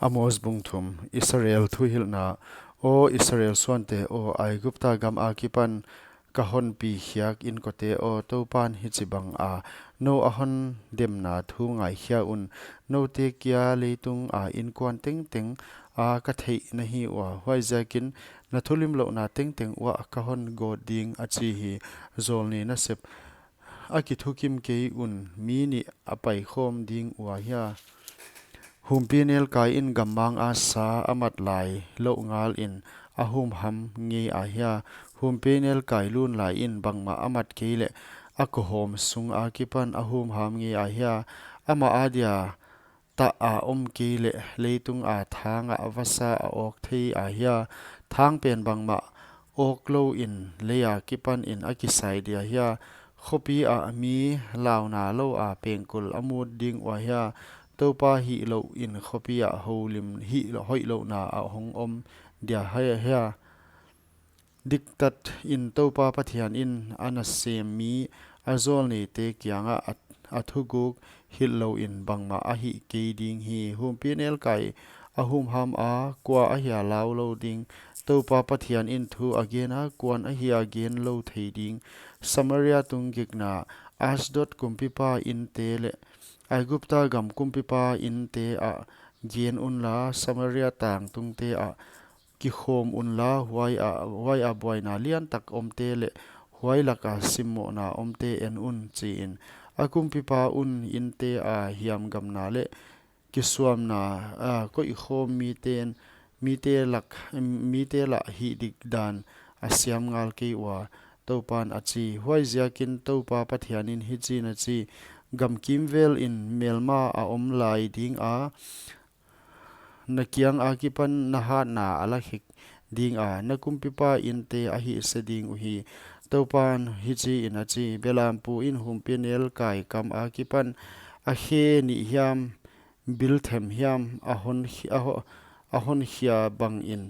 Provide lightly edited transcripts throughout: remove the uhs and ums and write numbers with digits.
Amos bungthum Israel thuhil na o Israel suante o Aigupta gam akipan kahon pi hiak in kote o topan hichibang a no ahon demna thu ngai hia un no te kia leitung a in kwan teng teng a ka thei na hi wa hwai zakin na thulim lo na teng teng wa kahon go ding achi hi zolni na sep aki thukim ke un mi ni apai khom ding wa hia humpinel kai in gamang a sa amat lai lo ngal in ahum ham nge a hia humpinel kai lun lai in bangma amat keile akohom sung a kipan ahum ham nge a hia ama adia ta a keile leitung a thanga avasa a ok thei a hia thang pen bangma ok lo in leya kipan in akisai dia hia khopi a mi launa lo a pengkul amut ding wa hia topa hi lo in khopi a holim hi lo hoi lo na a hong om dia haya hia diktat in topa pathian in anasem mi azol ni te kyanga athuguk hil lo in bangma a hi ke ding hi humpinel kai ahum ham a kwa a hia law lo ding topa pathian in thu again a kwan a hi again lo thei ding samaria tung gikna asdot kumpipa in tele Aigupta gam kumpipa in te a gen unla Samaria tang tung te a ki khom unla huai a boy na lian tak omte le huai laka simmo na omte en un chi in a kumpipa un in te a hiam gam na le ki suam na a ko I khom mi te la hi dik dan a siam ngal ke wa topan achi huai ziakin topa pathianin hi chi na chi gam kimvel in melma a om lai ding a nakiang akipan naha na ala hik ding a nakumpipa in te a hi se ding uhi topan hi chi in a chi belampu in humpinel kai kam akipan a he ni hiam bilthem hiam ahon hia bang in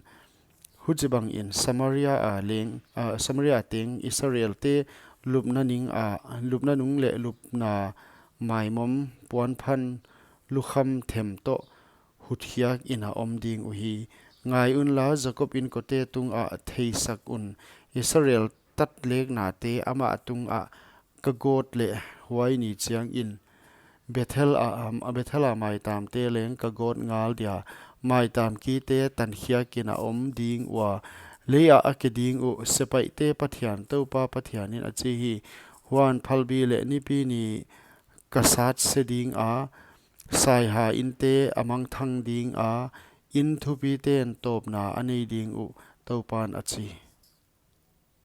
hujibang in Samaria teng Israel te lupna nung le lupna maimom puan phan lukham them to huthiak ina omding uhi ngai un la Jacob in kote tung a theisak un Israel tat lek na te ama tung a kagot le huai ni chiang in Bethel a mai tam te leng kagot ngal dia mai tam ki te tan khia kina om ding wa leya akeding u sepai te pathian topa pathianin achi hi huan phalbi le nipi ni kasat seding a sai ha in te amang thang ding a in thupi ten top na anei ding u topan achi